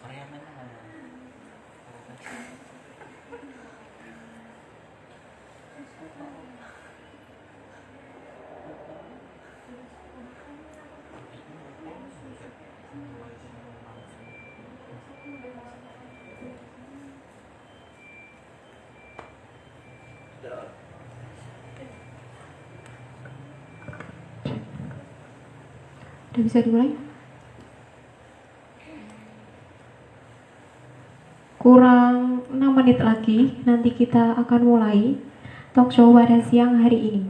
Korea mana? Udah bisa dimulai? Kurang 6 menit lagi, nanti kita akan mulai talk show pada siang hari ini.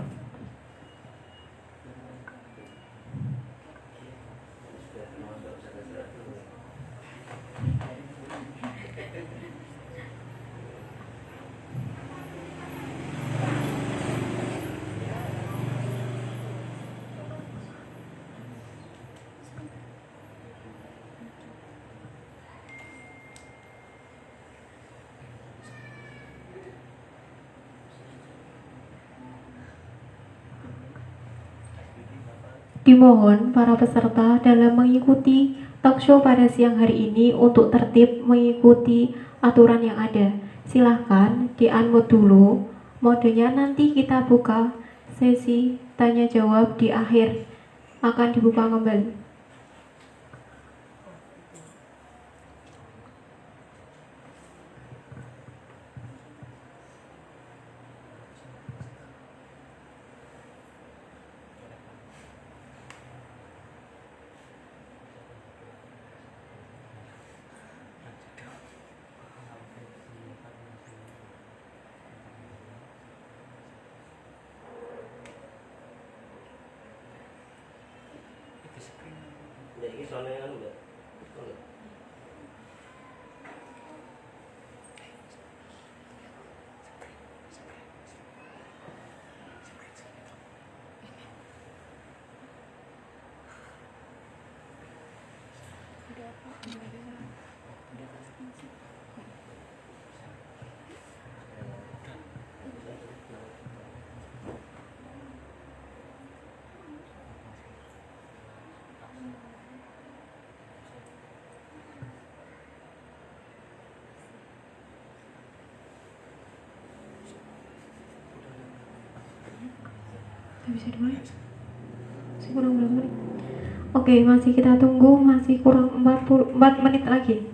Dimohon para peserta dalam mengikuti talk show pada siang hari ini untuk tertib mengikuti aturan yang ada. Silahkan di-unmute dulu modenya, nanti kita buka sesi tanya jawab di akhir, akan dibuka kembali. Jadi soalnya kan udah. Bisa dimulai? Masih kurang berapa menit? Oke, masih kita tunggu, masih kurang 4 menit lagi.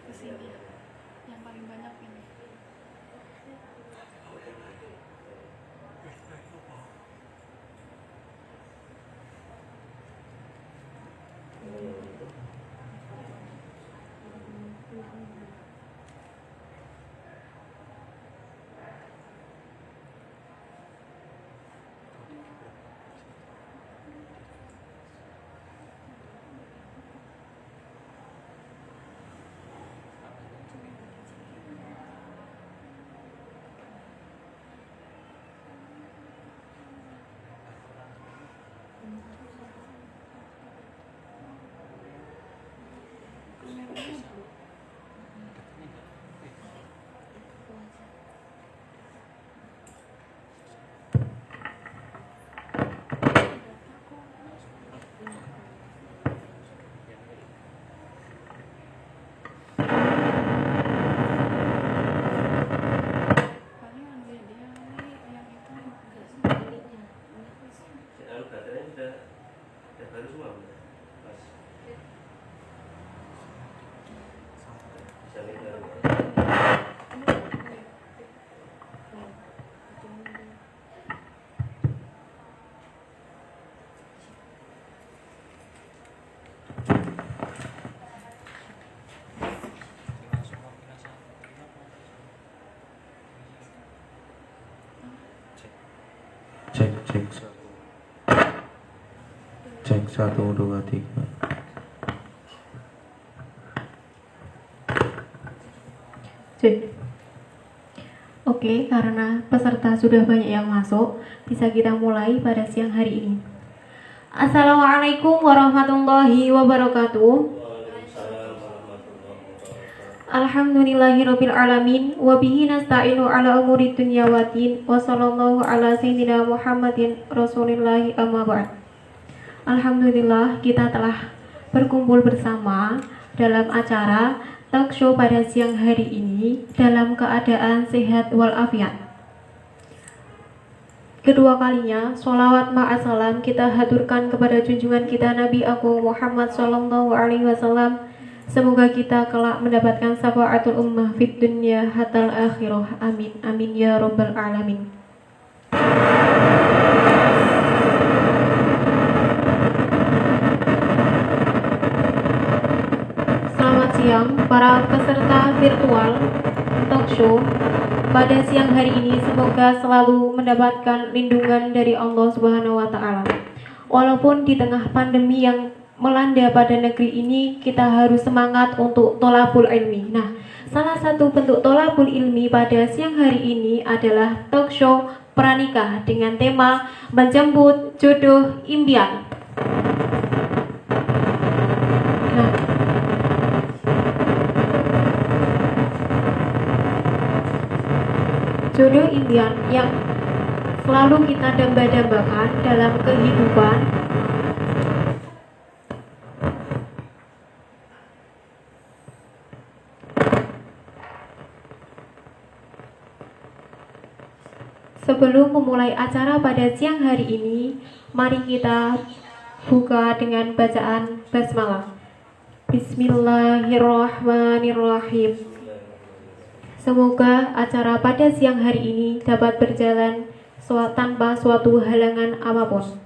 ke sini. Yang paling banyak ini. Paling ambil dia nih yang itu. Baterainya udah baru semua udah. Mas. Bisa nih baru. Cek 1 2 3. Cek. Oke, karena peserta sudah banyak yang masuk, bisa kita mulai pada siang hari ini. Assalamualaikum warahmatullahi wabarakatuh. Waalaikumsalam warahmatullahi wabarakatuh. Alhamdulillahirabbil alamin wa bihi nasta'inu ala umuri dunya waddin wa sallallahu ala sayyidina Muhammadin rasulillahi amma ba'd. Alhamdulillah kita telah berkumpul bersama dalam acara talk show pada siang hari ini dalam keadaan sehat walafiat. Kedua kalinya, sholawat ma'asalam kita haturkan kepada junjungan kita Nabi Agung Muhammad Sallallahu Alaihi Wasallam. Semoga kita kelak mendapatkan syafaatul ummah fid dunya hatal akhirah. Amin. Amin ya rabbal alamin. Selamat siang para peserta virtual talk show. Pada siang hari ini semoga selalu mendapatkan lindungan dari Allah Subhanahu wa taala. Walaupun di tengah pandemi yang melanda pada negeri ini, kita harus semangat untuk tholabul ilmi. Nah, salah satu bentuk tholabul ilmi pada siang hari ini adalah talk show pranikah dengan tema menjemput jodoh impian. Nah, jodoh impian yang selalu kita damba-dambakan dalam kehidupan Sebelum memulai acara pada siang hari ini, mari kita buka dengan bacaan basmalah. Bismillahirrahmanirrahim. Semoga acara pada siang hari ini dapat berjalan tanpa suatu halangan apapun.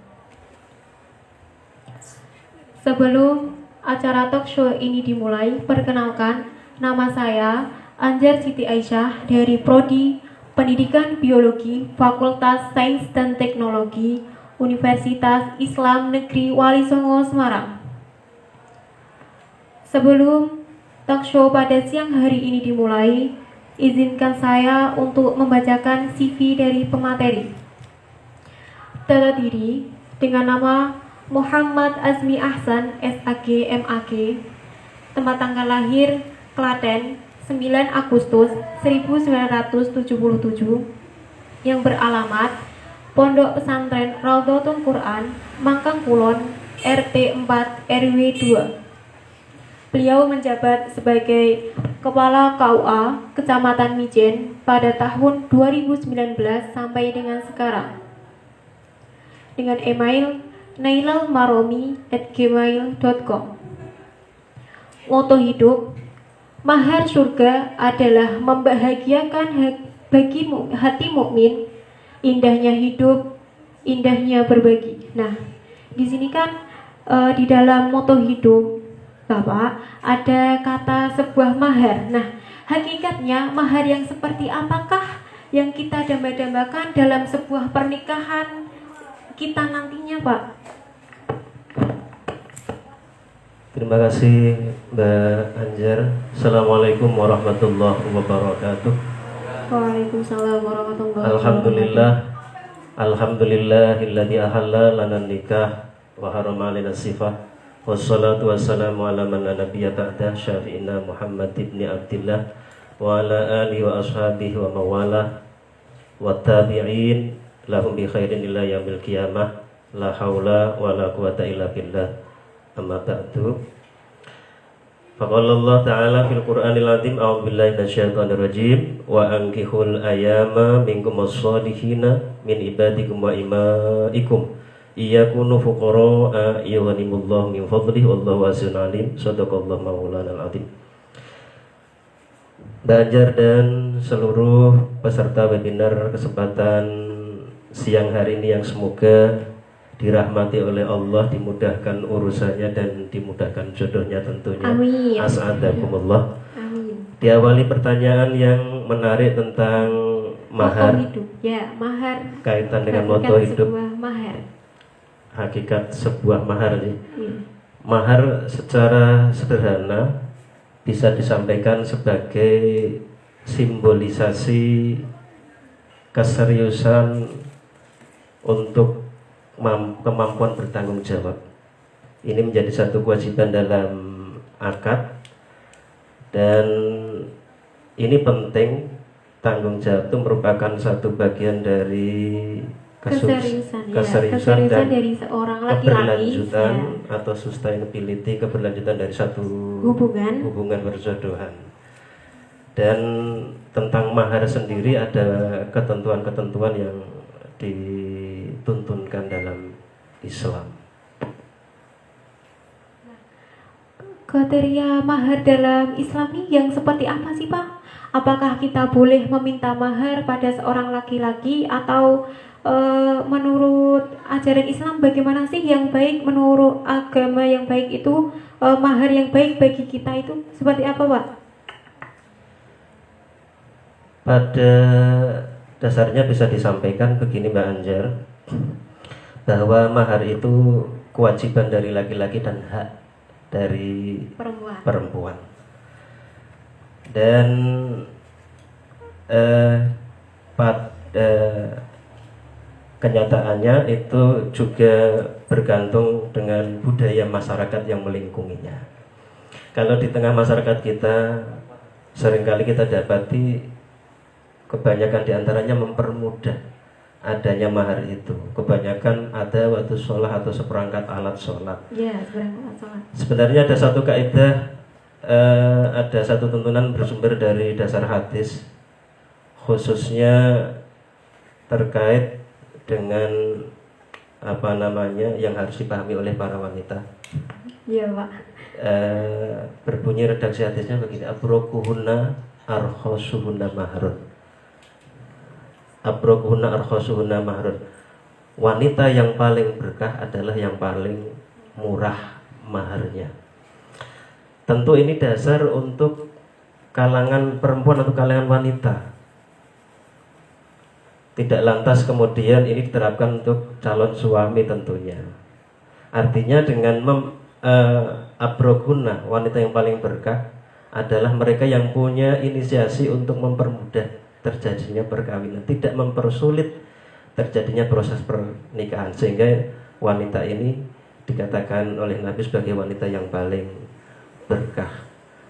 Sebelum acara talk show ini dimulai, perkenalkan, nama saya Anjar Siti Aisyah dari Prodi Pendidikan Biologi Fakultas Sains dan Teknologi Universitas Islam Negeri Wali Songo, Semarang. Sebelum talk show pada siang hari ini dimulai, izinkan saya untuk membacakan CV dari pemateri. Data diri dengan nama Muhammad Azmi Ahsan, SAG, MAG. Tempat tanggal lahir Klaten, 9 Agustus 1977, yang beralamat Pondok Pesantren Raudhatul Quran, Mangkang Kulon, RT 4 RW 2. Beliau menjabat sebagai Kepala KUA Kecamatan Mijen pada tahun 2019 sampai dengan sekarang. Dengan email nailalmaromi@gmail.com. Moto hidup, Mahar surga adalah membahagiakan bagi hati mukmin, indahnya hidup, indahnya berbagi. Nah, di sini kan di dalam moto hidup Bapak ada kata sebuah mahar. Nah, hakikatnya mahar yang seperti apakah yang kita dambakan dalam sebuah pernikahan kita nantinya, Pak? Terima kasih Mbak Anjar. Assalamualaikum warahmatullahi wabarakatuh. Waalaikumsalam warahmatullahi wabarakatuh. Alhamdulillah, alhamdulillahilladzi ahalla lana nikah wa harama alaina sifah. Wassalatu wassalamu ala man la nabiyya ba'da syafi'ina Muhammad ibn Abdillah wa ala alihi wa ashabihi wa mawalah wa tabi'in lahum bi khairin ila yaumil qiyamah. La haula wa la quwata illa billah. Amma ba'du. Faqala Allah Ta'ala fil Qur'anil Azim, a'udzu billahi minasyaitonir rajim, wa ankihul ayama minkum as-solihina min ibadikum wa imaikum iyakunu fuqara yughnimullahu min fadlihi wallahu wasi'un alim. Shadaqallahu maulanal azim. Mbak Anjar dan seluruh peserta webinar kesempatan siang hari ini yang semoga dirahmati oleh Allah, dimudahkan urusannya dan dimudahkan jodohnya tentunya. Amin. As'adakumullah. Amin. Diawali pertanyaan yang menarik tentang mahar. Moto hidup. Ya, mahar. Kaitan dengan Hakikat moto hidup. sebuah mahar. Hakikat sebuah mahar nih. Ya. Mahar secara sederhana bisa disampaikan sebagai simbolisasi keseriusan untuk kemampuan bertanggung jawab. Ini menjadi satu kewajiban dalam akad, dan ini penting. Tanggung jawab itu merupakan satu bagian dari keseriusan dan dari seorang laki-laki, keberlanjutan ya, atau sustainability, keberlanjutan dari satu hubungan berjodohan. Dan tentang mahar sendiri ada ketentuan-ketentuan yang dituntunkan dalam Islam. Kriteria mahar dalam Islam ini yang seperti apa sih, Pak? Apakah kita boleh meminta mahar pada seorang laki-laki atau menurut ajaran Islam bagaimana sih yang baik, menurut agama yang baik itu mahar yang baik bagi kita itu seperti apa, Pak? Pada dasarnya bisa disampaikan begini Mbak Anjar, bahwa mahar itu kewajiban dari laki-laki dan hak dari perempuan. Dan pada kenyataannya itu juga bergantung dengan budaya masyarakat yang melingkunginya. Kalau di tengah masyarakat kita seringkali kita dapati kebanyakan diantaranya mempermudah adanya mahar itu. Kebanyakan ada waktu sholat atau seperangkat alat sholat. Ya, seperangkat alat sholat. Sebenarnya ada satu kaidah, ada satu tuntunan bersumber dari dasar hadis, khususnya terkait dengan yang harus dipahami oleh para wanita. Iya, Pak. Berbunyi redaksi hadisnya begini: abrokuhunna arkhosuhunna mahrun. Abrokuhunna arkhosuhunna mahrun. Wanita yang paling berkah adalah yang paling murah maharnya. Tentu ini dasar untuk kalangan perempuan atau kalangan wanita. Tidak lantas kemudian ini diterapkan untuk calon suami tentunya. Artinya dengan abroguna, wanita yang paling berkah adalah mereka yang punya inisiasi untuk mempermudah terjadinya perkawinan, tidak mempersulit terjadinya proses pernikahan, sehingga wanita ini dikatakan oleh Nabi sebagai wanita yang paling berkah.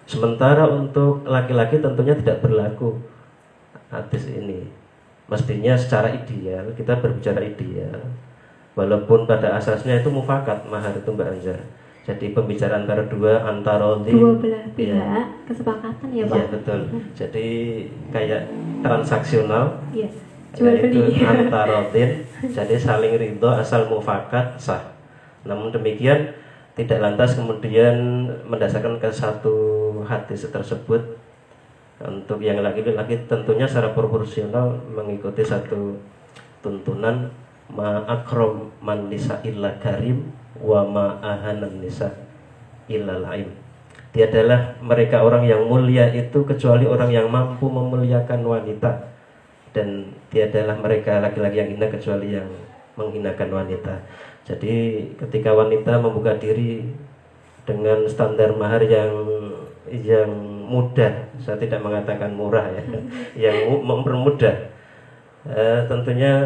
Sementara untuk laki-laki tentunya tidak berlaku hadis ini. Mestinya secara ideal, kita berbicara ideal, walaupun pada asasnya itu mufakat mahar itu Mbak Anjar. Jadi pembicaraan antara dua belah pihak, kesepakatan ya Pak. Iya betul. Jadi kayak transaksional. Iya. Jual beli. Antarodin. Jadi saling ridho asal mufakat sah. Namun demikian tidak lantas kemudian mendasarkan ke satu hadis tersebut. Untuk yang laki-laki tentunya secara proporsional mengikuti satu tuntunan ma akram man nisa illa karim wa ma ahanan nisa illa laim. Tiadalah mereka orang yang mulia itu kecuali orang yang mampu memuliakan wanita, dan tiadalah mereka laki-laki yang hina kecuali yang menghinakan wanita. Jadi ketika wanita membuka diri dengan standar mahar yang mudah, saya tidak mengatakan murah ya, yang mempermudah, tentunya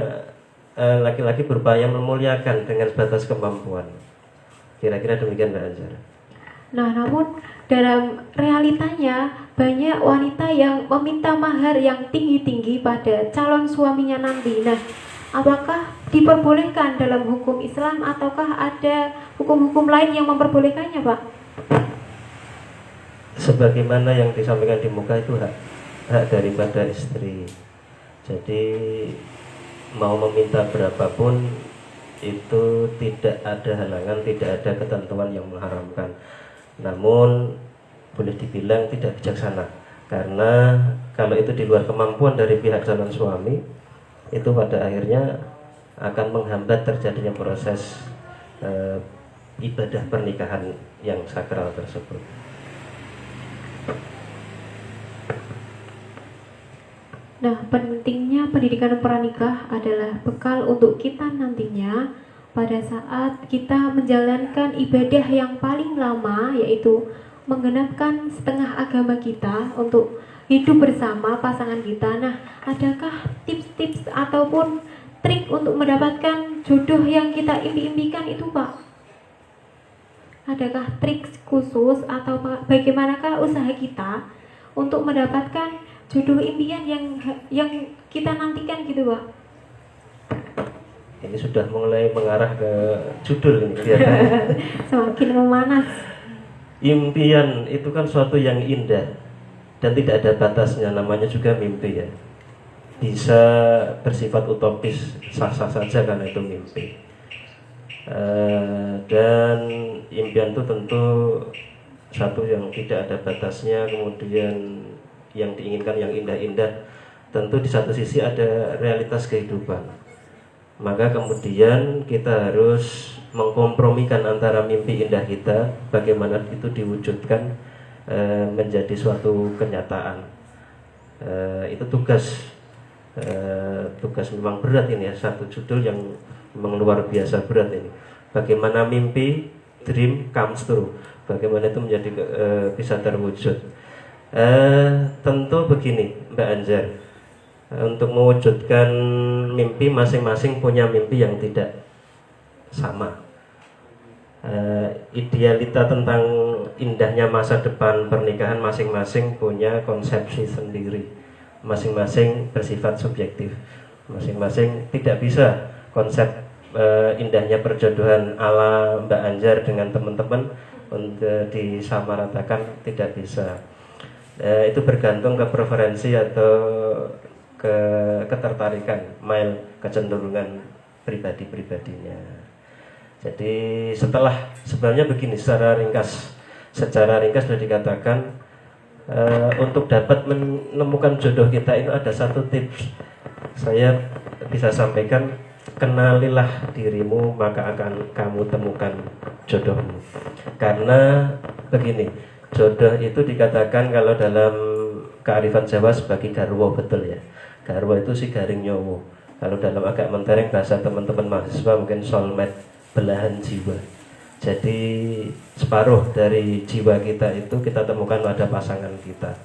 laki-laki berupaya memuliakan dengan sebatas kemampuan. Kira-kira demikian Mbak Anjar. Nah, namun dalam realitanya banyak wanita yang meminta mahar yang tinggi-tinggi pada calon suaminya nanti. Nah, apakah diperbolehkan dalam hukum Islam ataukah ada hukum-hukum lain yang memperbolehkannya, Pak? Sebagaimana yang disampaikan di muka itu hak daripada istri. Jadi mau meminta berapapun itu tidak ada halangan, tidak ada ketentuan yang mengharamkan. Namun boleh dibilang tidak bijaksana, karena kalau itu di luar kemampuan dari pihak calon suami, itu pada akhirnya akan menghambat terjadinya proses ibadah pernikahan yang sakral tersebut. Nah, pentingnya pendidikan pranikah adalah bekal untuk kita nantinya pada saat kita menjalankan ibadah yang paling lama, yaitu menggenapkan setengah agama kita untuk hidup bersama pasangan kita. Nah, adakah tips-tips ataupun trik untuk mendapatkan jodoh yang kita impi-impikan itu, Pak? Adakah trik khusus atau bagaimanakah usaha kita untuk mendapatkan jodoh impian yang kita nantikan gitu, Pak? Ini sudah mulai mengarah ke judul ini ya. Semakin memanas. Impian itu kan suatu yang indah dan tidak ada batasnya, namanya juga mimpi ya. Bisa bersifat utopis, sah-sah saja karena itu mimpi. Dan impian itu tentu satu yang tidak ada batasnya, kemudian yang diinginkan yang indah-indah. Tentu di satu sisi ada realitas kehidupan. Maka kemudian kita harus mengkompromikan antara mimpi indah kita, bagaimana itu diwujudkan menjadi suatu kenyataan. Itu tugas memang berat ini ya, satu judul yang memang luar biasa berat ini. Bagaimana mimpi, dream comes true, bagaimana itu menjadi bisa terwujud. Tentu begini Mbak Anjar, untuk mewujudkan mimpi masing-masing punya mimpi yang tidak sama. Idealita tentang indahnya masa depan pernikahan masing-masing punya konsepsi sendiri, masing-masing bersifat subjektif, masing-masing tidak bisa konsep indahnya perjodohan ala Mbak Anjar dengan teman-teman untuk disamaratakan, tidak bisa. Itu bergantung ke preferensi atau ke ketertarikan, kecenderungan pribadi-pribadinya. Jadi sebenarnya begini, secara ringkas sudah dikatakan untuk dapat menemukan jodoh kita itu ada satu tips. Saya bisa sampaikan, kenalilah dirimu maka akan kamu temukan jodohmu. Karena begini, jodoh itu dikatakan kalau dalam kearifan Jawa sebagai garwa, betul ya. Garwa itu si garing nyowo. Kalau dalam agak mentereng bahasa teman-teman mahasiswa mungkin soulmate, belahan jiwa. Jadi separuh dari jiwa kita itu kita temukan pada pasangan kita.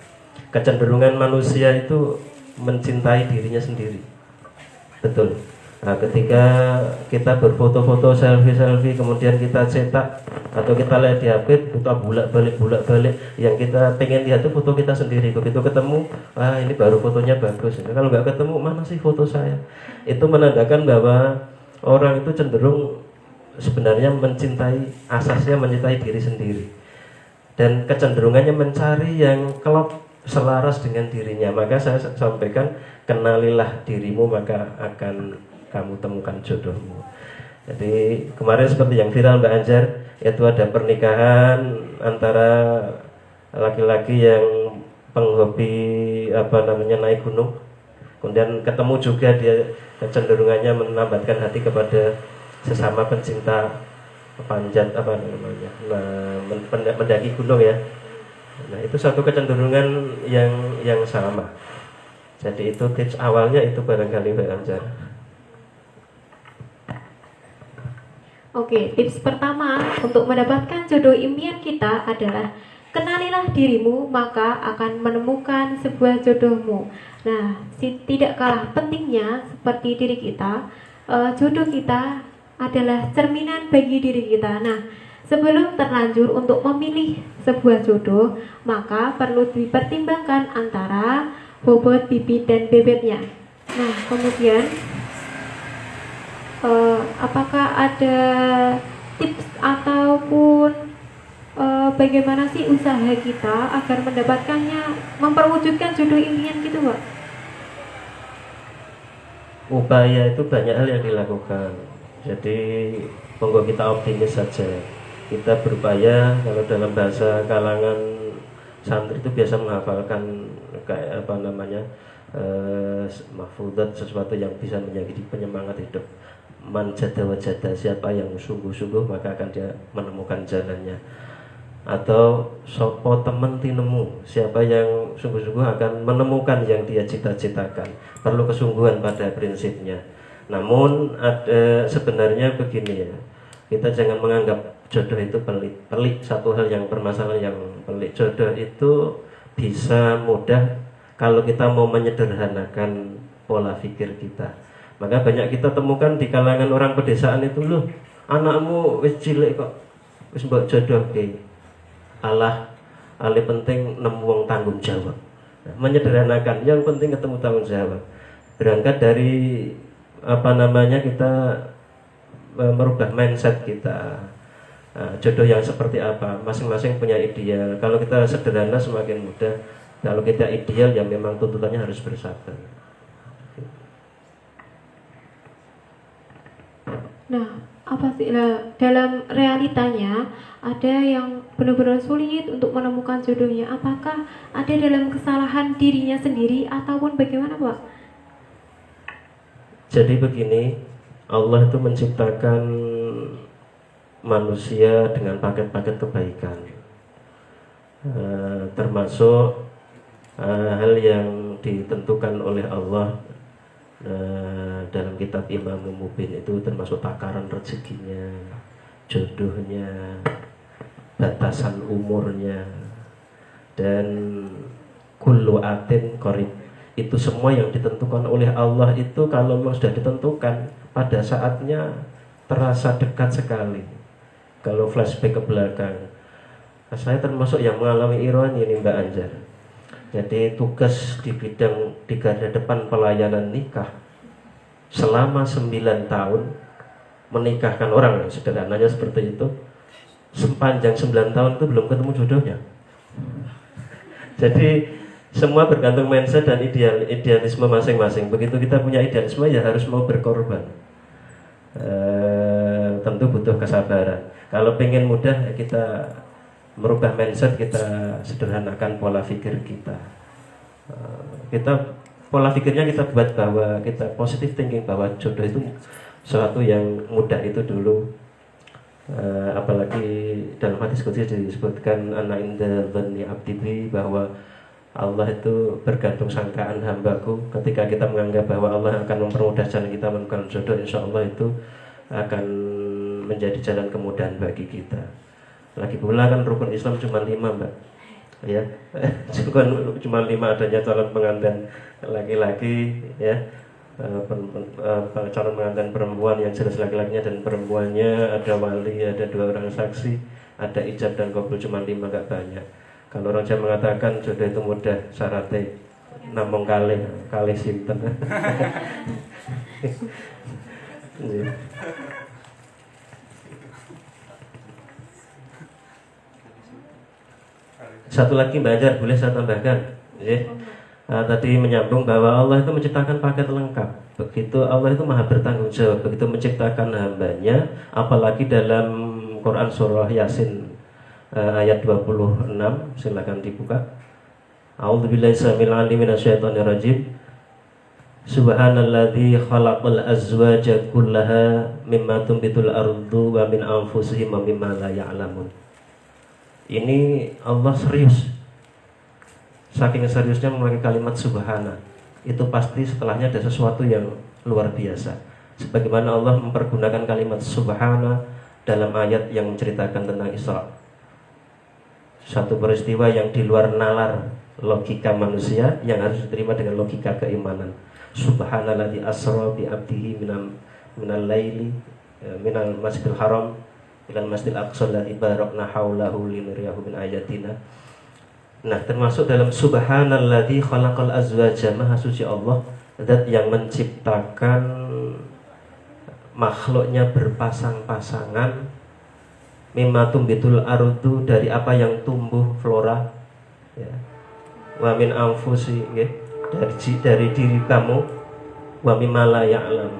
Kecenderungan manusia itu mencintai dirinya sendiri, betul. Nah, ketika kita berfoto-foto, selfie, kemudian kita cetak atau kita lihat di HP, kita bolak-balik, yang kita pengen lihat itu foto kita sendiri. Begitu ketemu, ini baru fotonya bagus. Kalau nggak ketemu, mana sih foto saya? Itu menandakan bahwa orang itu cenderung sebenarnya asasnya mencintai diri sendiri, dan kecenderungannya mencari yang klop selaras dengan dirinya. Maka saya sampaikan, kenalilah dirimu maka akan kamu temukan jodohmu. Jadi kemarin seperti yang viral Mbak Anjar, yaitu ada pernikahan antara laki-laki yang penghobi naik gunung, kemudian ketemu juga dia kecenderungannya menambatkan hati kepada sesama pencinta panjat mendaki gunung ya. Nah itu satu kecenderungan yang sama. Jadi itu tips awalnya itu barangkali Mbak Anjar. Oke, tips pertama untuk mendapatkan jodoh impian kita adalah kenalilah dirimu, maka akan menemukan sebuah jodohmu. Nah, tidak kalah pentingnya seperti diri kita, jodoh kita adalah cerminan bagi diri kita. Nah, sebelum terlanjur untuk memilih sebuah jodoh, maka perlu dipertimbangkan antara bobot, bibit, dan bebeknya. Nah, kemudian apakah ada tips ataupun bagaimana sih usaha kita agar mendapatkannya, memperwujudkan jodoh impian gitu, Pak? Upaya itu banyak hal yang dilakukan. Jadi monggo kita optimis saja. Kita berupaya, kalau dalam bahasa kalangan santri itu biasa menghafalkan kayak mahfudzat, sesuatu yang bisa menjadi penyemangat hidup. Man jada wajada, siapa yang sungguh-sungguh maka akan dia menemukan jalannya. Atau sopo temen tinemu, siapa yang sungguh-sungguh akan menemukan yang dia cita-citakan. Perlu kesungguhan pada prinsipnya. Namun ada sebenarnya begini ya, kita jangan menganggap jodoh itu pelit. Pelit satu hal yang permasalahan yang pelit. Jodoh itu bisa mudah kalau kita mau menyederhanakan pola pikir kita. Maka banyak kita temukan di kalangan orang pedesaan itu, loh anakmu wis cilik kok wis mbok jodohke. Allah alih penting nemu wong tanggung jawab. Nah, menyederhanakan, yang penting ketemu tanggung jawab. Berangkat dari kita merubah mindset kita. Nah, jodoh yang seperti apa, masing-masing punya ideal. Kalau kita sederhana semakin mudah. Kalau kita ideal ya memang tuntutannya harus bersabar. Nah, apa sih dalam realitanya ada yang benar-benar sulit untuk menemukan jodohnya? Apakah ada dalam kesalahan dirinya sendiri ataupun bagaimana, Pak? Jadi begini, Allah itu menciptakan manusia dengan paket-paket kebaikan, termasuk hal yang ditentukan oleh Allah dalam kitab Imam Mubin, itu termasuk takaran rezekinya, jodohnya, batasan umurnya, dan kullu atin qarib. Itu semua yang ditentukan oleh Allah itu kalau memang sudah ditentukan, pada saatnya terasa dekat sekali. Kalau flashback ke belakang, saya termasuk yang mengalami ironi ini Mbak Anjar. Jadi tugas di bidang di garda depan pelayanan nikah selama 9 tahun, menikahkan orang, sederhananya seperti itu. Sepanjang 9 tahun itu belum ketemu jodohnya. Jadi semua bergantung mindset dan idealisme masing-masing. Begitu kita punya idealisme ya harus mau berkorban. Tentu butuh kesabaran. Kalau pengen mudah ya kita merubah mindset, kita sederhanakan pola pikir kita. Pola pikirnya kita buat bahwa kita positive thinking, bahwa jodoh itu sesuatu yang mudah itu dulu. Apalagi dalam hadis qudsi disebutkan ana inda dhanni abdi, bahwa Allah itu bergantung sangkaan hambaku. Ketika kita menganggap bahwa Allah akan mempermudah jalan kita menemukan jodoh, insya Allah itu akan menjadi jalan kemudahan bagi kita. Lagi pula kan rukun Islam cuma 5 Mbak, ya cuma 5 adanya calon pengantin laki-laki, ya calon pengantin perempuan yang jelas laki-lakinya dan perempuannya, ada wali, ada 2 orang saksi, ada ijab dan qabul, cuma 5, gak banyak. Kalau orang Jawa mengatakan jodoh itu mudah, syaratnya namung kalih sinten. Satu lagi Mbak Anjar, boleh saya tambahkan? Tadi menyambung bahwa Allah itu menciptakan paket lengkap. Begitu Allah itu maha bertanggung jawab. Begitu menciptakan hambanya, apalagi dalam Quran surah Yasin ayat 26, silakan dibuka. A'udzubillahi samil alim minasyaitonir rajim. Subhanalladzi khalaqal azwaja kullaha mimma tumbitul ardu wa min anfusihim wa mimma la ya'lamun. Ini Allah serius. Saking seriusnya memakai kalimat subhana. Itu pasti setelahnya ada sesuatu yang luar biasa. Sebagaimana Allah mempergunakan kalimat subhana dalam ayat yang menceritakan tentang Isra. Satu peristiwa yang di luar nalar logika manusia yang harus diterima dengan logika keimanan. Subhanalladzi asra bi 'abdihi minal laili minal masjidil haram ilal masjidil aqsa alladzi barakna haulahu linuriyahu min ayatina. Nah, termasuk dalam subhanalladzi khalaqal azwaja, maha suci Allah, zat yang menciptakan makhluknya berpasang-pasangan, mimma tumbitul ardu, dari apa yang tumbuh flora, ya. Wa min anfusi, dari diri kamu, wa mimma la ya'lam.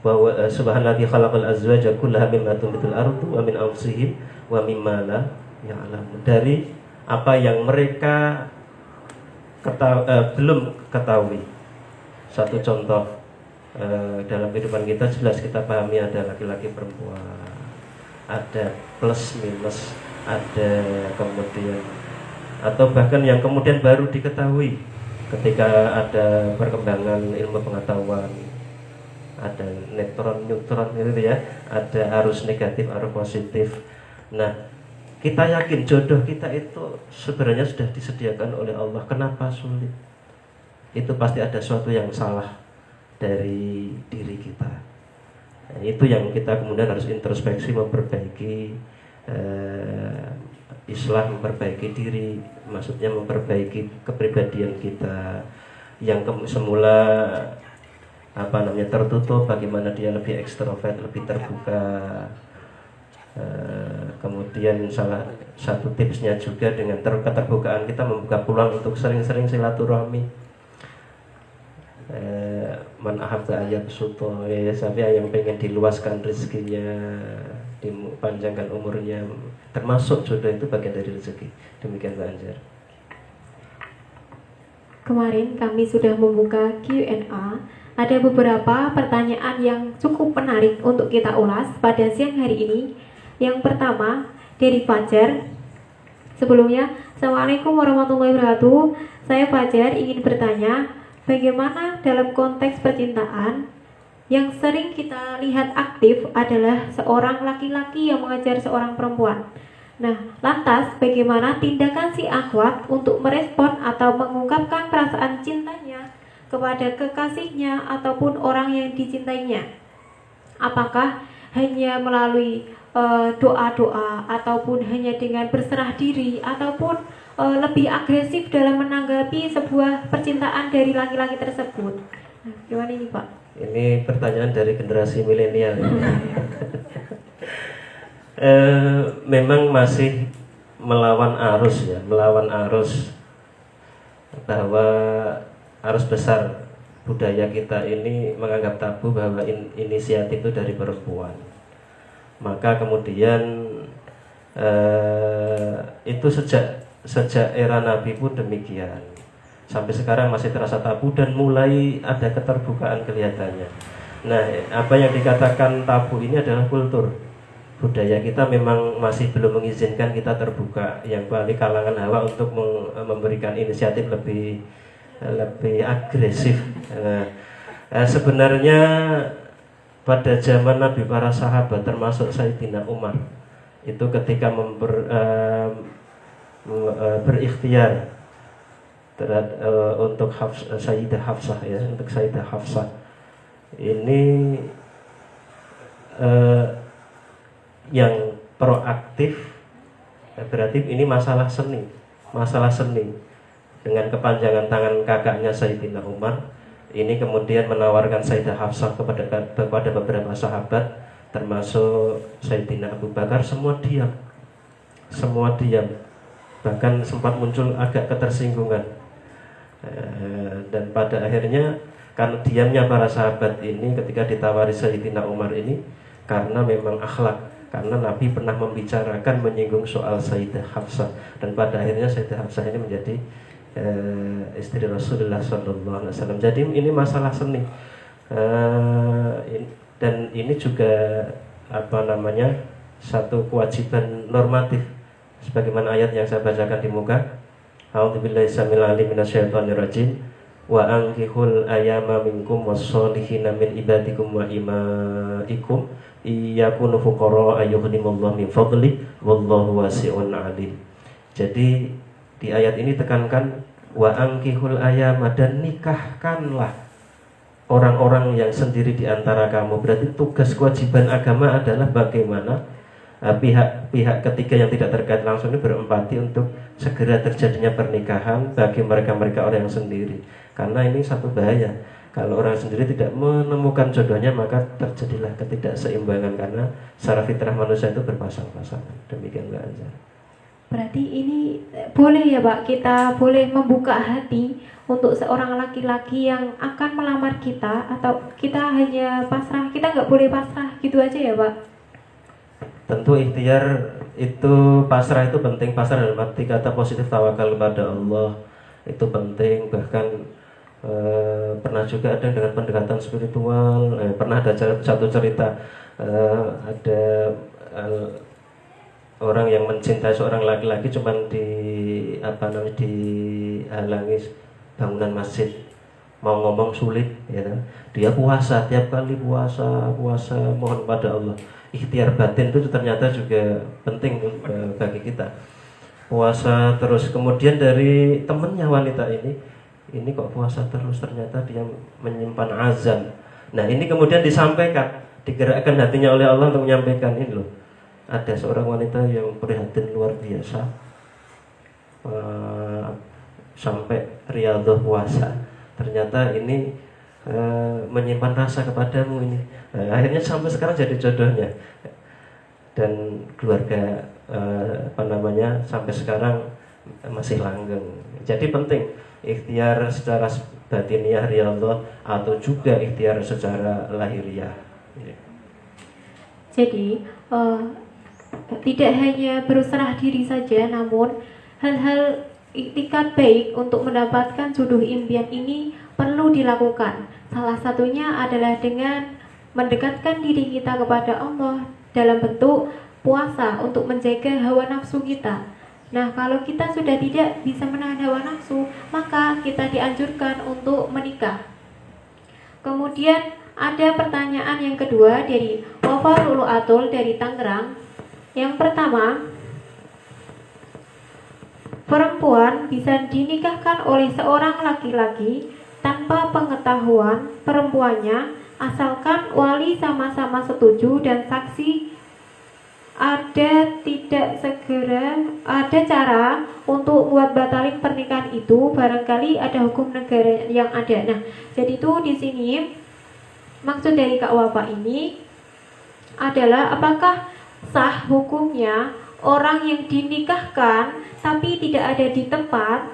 Wa subhanalladzi khalaqal azwaja kullaha mimma tumbitul ardu wa min anfusihim wa mimma la ya'lam. Dari apa yang mereka belum ketahui. Satu contoh dalam kehidupan kita jelas kita pahami ada laki-laki perempuan, ada plus minus, ada kemudian atau bahkan yang kemudian baru diketahui ketika ada perkembangan ilmu pengetahuan, ada neutron gitu ya, ada arus negatif, arus positif. Nah, kita yakin jodoh kita itu sebenarnya sudah disediakan oleh Allah. Kenapa sulit? Itu pasti ada sesuatu yang salah dari diri kita. Nah, itu yang kita kemudian harus introspeksi, memperbaiki Islam, memperbaiki diri, maksudnya memperbaiki kepribadian kita yang semula tertutup, bagaimana dia lebih ekstrovert, lebih terbuka. Kemudian salah satu tipsnya juga dengan keterbukaan kita membuka peluang untuk sering-sering silaturahmi. Man ahabba ayat suto, ya, sampai yang pengen diluaskan rezekinya, dipanjangkan umurnya, termasuk jodoh itu bagian dari rezeki. Demikian Pak Anjar. Kemarin kami sudah membuka Q&A. Ada beberapa pertanyaan yang cukup menarik untuk kita ulas pada siang hari ini. Yang pertama dari Fajar. Sebelumnya, Assalamualaikum warahmatullahi wabarakatuh. Saya Fajar ingin bertanya, bagaimana dalam konteks percintaan yang sering kita lihat aktif adalah seorang laki-laki yang mengejar seorang perempuan. Nah, lantas bagaimana tindakan si akhwat untuk merespon atau mengungkapkan perasaan cintanya kepada kekasihnya ataupun orang yang dicintainya? Apakah hanya melalui doa-doa ataupun hanya dengan berserah diri ataupun lebih agresif dalam menanggapi sebuah percintaan dari laki-laki tersebut? Nah, gimana ini Pak? Ini pertanyaan dari generasi milenial. Memang masih melawan arus ya, melawan arus bahwa arus besar budaya kita ini menganggap tabu bahwa inisiatif itu dari perempuan. Maka kemudian itu sejak era Nabi pun demikian. Sampai sekarang masih terasa tabu dan mulai ada keterbukaan kelihatannya. Nah, apa yang dikatakan tabu ini adalah kultur. Budaya kita memang masih belum mengizinkan kita terbuka, yang paling kalangan hawa untuk memberikan inisiatif lebih agresif. Sebenarnya pada zaman Nabi, para sahabat termasuk Sayyidina Umar itu ketika berikhtiar untuk Sayyidah Hafsah ya, untuk Sayyidah Hafsah ini yang proaktif, berarti ini masalah seni dengan kepanjangan tangan kakaknya Sayyidina Umar ini kemudian menawarkan Sayyidah Hafsah kepada beberapa sahabat termasuk Sayyidina Abu Bakar. Semua diam, bahkan sempat muncul agak ketersinggungan. Dan pada akhirnya karena diamnya para sahabat ini ketika ditawari Sayyidina Umar ini, karena memang akhlak karena Nabi pernah membicarakan menyinggung soal Sayyidah Hafsah, dan pada akhirnya Sayyidah Hafsah ini menjadi istri Rasulullah SAW. Jadi ini masalah seni. Dan ini juga satu kewajiban normatif sebagaimana ayat yang saya bacakan di muka. A'udzubillahi samil alim minasyaitonir rajim. Wa ankihul ayama minkum wassolihina min ibadikum wa imaikum iyakunu fuqara ayyughnimullahu min fadli wallahu wasi'un alim. Jadi di ayat ini tekankan wa ankihul ayama, dan nikahkanlah orang-orang yang sendiri di antara kamu. Berarti tugas kewajiban agama adalah bagaimana pihak ketiga yang tidak terkait langsung ini berempati untuk segera terjadinya pernikahan bagi mereka-mereka orang yang sendiri. Karena ini satu bahaya. Kalau orang sendiri tidak menemukan jodohnya, maka terjadilah ketidakseimbangan, karena secara fitrah manusia itu berpasang-pasangan. Demikian Mbak Anjar. Berarti ini boleh ya Pak, kita boleh membuka hati untuk seorang laki-laki yang akan melamar kita, atau kita hanya pasrah, kita nggak boleh pasrah gitu aja ya Pak? Tentu ikhtiar itu, pasrah itu penting. Pasrah dalam arti kata positif, tawakal kepada Allah itu penting. Bahkan pernah juga ada dengan pendekatan spiritual. Pernah ada satu cerita, ada orang yang mencintai seorang laki-laki, cuman dihalangi bangunan masjid, mau ngomong sulit, ya. Dia puasa, tiap kali puasa mohon pada Allah. Ikhtiar batin itu ternyata juga penting bagi kita. Puasa terus, kemudian dari temennya wanita ini kok puasa terus, ternyata dia menyimpan azan. Nah ini kemudian disampaikan, digerakkan hatinya oleh Allah untuk menyampaikan ini loh. Ada seorang wanita yang prihatin luar biasa, sampai riyadhah puasa. Ternyata ini menyimpan rasa kepadamu ini. Akhirnya sampai sekarang jadi jodohnya, dan keluarga sampai sekarang masih langgeng. Jadi penting ikhtiar secara batiniah riyadhah atau juga ikhtiar secara lahiriah. Jadi tidak hanya berserah diri saja, namun hal-hal iktikad baik untuk mendapatkan jodoh impian ini perlu dilakukan. Salah satunya adalah dengan mendekatkan diri kita kepada Allah dalam bentuk puasa untuk menjaga hawa nafsu kita. Nah, kalau kita sudah tidak bisa menahan hawa nafsu, maka kita dianjurkan untuk menikah. Kemudian ada pertanyaan yang kedua dari Wafa Lulu Atul dari Tangerang. Yang pertama, perempuan bisa dinikahkan oleh seorang laki-laki tanpa pengetahuan perempuannya, asalkan wali sama-sama setuju dan saksi ada cara untuk buat batalin pernikahan itu, barangkali ada hukum negara yang ada. Nah, jadi itu di sini maksud dari Kak Wafa ini adalah apakah sah hukumnya orang yang dinikahkan tapi tidak ada di tempat,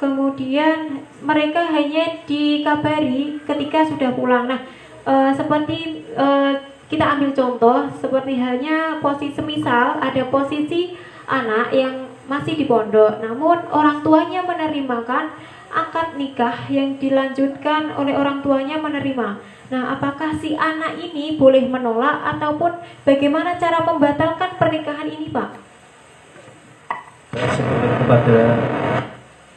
kemudian mereka hanya dikabari ketika sudah pulang. Nah, seperti kita ambil contoh seperti halnya posisi, semisal ada posisi anak yang masih di pondok, namun orang tuanya menerimakan akad nikah yang dilanjutkan oleh orang tuanya menerima. Nah, apakah si anak ini boleh menolak ataupun bagaimana cara membatalkan pernikahan ini, Pak?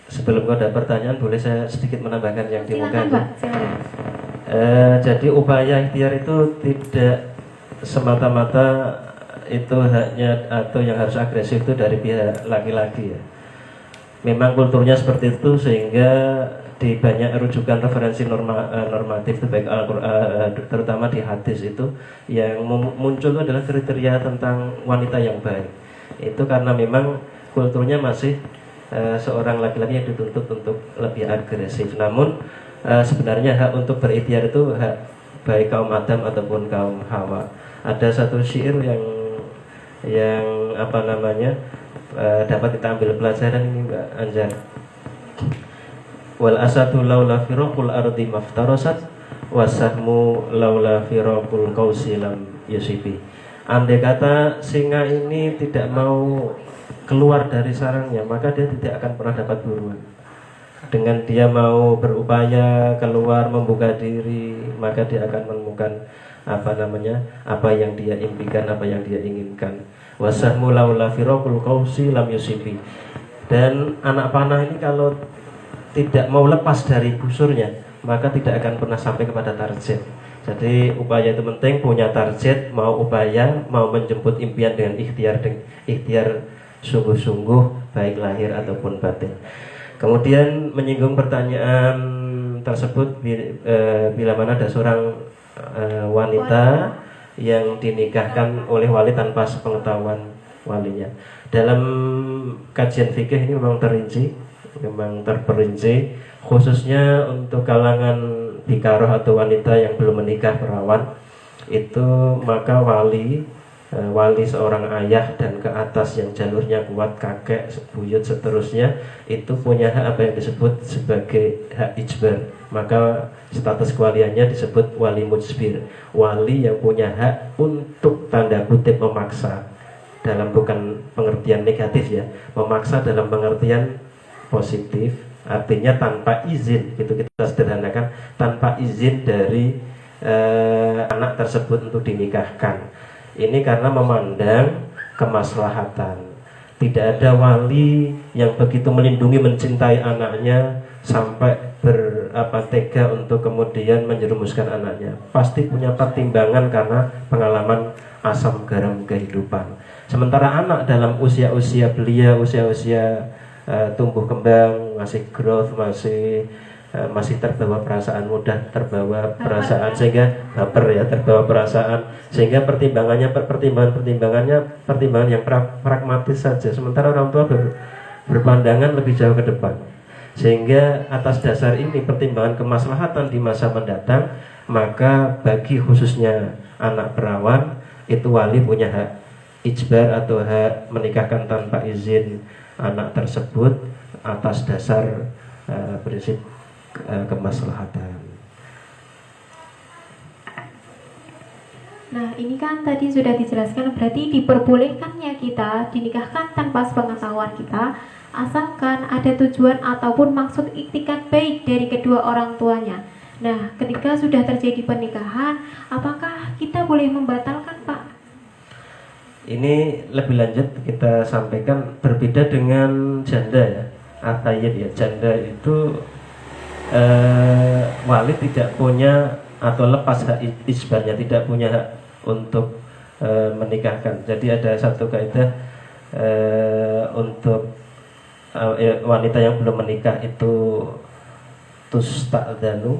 Sebelum ada pertanyaan, boleh saya sedikit menambahkan yang di muka? Silakan, Pak. Silakan. Jadi upaya ikhtiar itu tidak semata-mata itu haknya atau yang harus agresif itu dari pihak laki-laki ya. Memang kulturnya seperti itu, sehingga di banyak rujukan referensi normatif itu baik Al-Quran, terutama di hadis itu yang muncul itu adalah kriteria tentang wanita yang baik. Itu karena memang kulturnya masih seorang laki-laki yang dituntut untuk lebih agresif. Namun sebenarnya hak untuk berikhtiar itu hak baik kaum Adam ataupun kaum Hawa. Ada satu syair yang dapat kita ambil pelajaran ini, Mbak Anjar. Wal asatu laula firaqul ardi maftarasat wasahmu laula firaqul qausi lam yusibi. Andai kata singa ini tidak mau keluar dari sarangnya, maka dia tidak akan pernah dapat buruan. Dengan dia mau berupaya keluar membuka diri, maka dia akan menemukan apa yang dia impikan, apa yang dia inginkan. Wasahmu laula firaqul qausi lam yusibi. Dan anak panah ini kalau tidak mau lepas dari busurnya, maka tidak akan pernah sampai kepada target. Jadi upaya itu penting, punya target, mau upaya, mau menjemput impian dengan ikhtiar sungguh-sungguh, baik lahir ataupun batin. Kemudian menyinggung pertanyaan tersebut, bila mana ada seorang wanita yang dinikahkan oleh wali tanpa sepengetahuan walinya. Dalam kajian fikih ini memang terperinci, khususnya untuk kalangan bikaroh atau wanita yang belum menikah perawan, itu maka wali seorang ayah dan ke atas yang jalurnya kuat, kakek, buyut seterusnya, itu punya hak apa yang disebut sebagai hak ijbar. Maka status kewaliannya disebut wali mujbir, wali yang punya hak untuk tanda kutip memaksa, dalam bukan pengertian negatif ya, memaksa dalam pengertian positif, artinya tanpa izin, gitu kita sederhanakan, tanpa izin dari anak tersebut untuk dinikahkan. Ini karena memandang kemaslahatan. Tidak ada wali yang begitu melindungi, mencintai anaknya sampai tega untuk kemudian menjerumuskan anaknya. Pasti punya pertimbangan karena pengalaman asam garam kehidupan. Sementara anak dalam usia-usia belia, usia-usia tumbuh kembang, masih growth, masih terbawa perasaan, mudah terbawa perasaan, sehingga baper ya, terbawa perasaan, sehingga pertimbangan yang pragmatis saja. Sementara orang tua berpandangan lebih jauh ke depan, sehingga atas dasar ini pertimbangan kemaslahatan di masa mendatang, maka bagi khususnya anak perawan itu wali punya hak ijbar atau hak menikahkan tanpa izin anak tersebut atas dasar prinsip kemaslahatan. Nah, ini kan tadi sudah dijelaskan, berarti diperbolehkannya kita dinikahkan tanpa sepengetahuan kita, asalkan ada tujuan ataupun maksud iktikat baik dari kedua orang tuanya. Nah, ketika sudah terjadi pernikahan, apakah kita boleh membatalkan, Pak? Ini lebih lanjut kita sampaikan, berbeda dengan janda ya, at-tayyib ya. Janda itu wali tidak punya atau lepas hak isbarnya, tidak punya hak untuk menikahkan. Jadi ada satu kaidah untuk wanita yang belum menikah itu tusta'dzanu,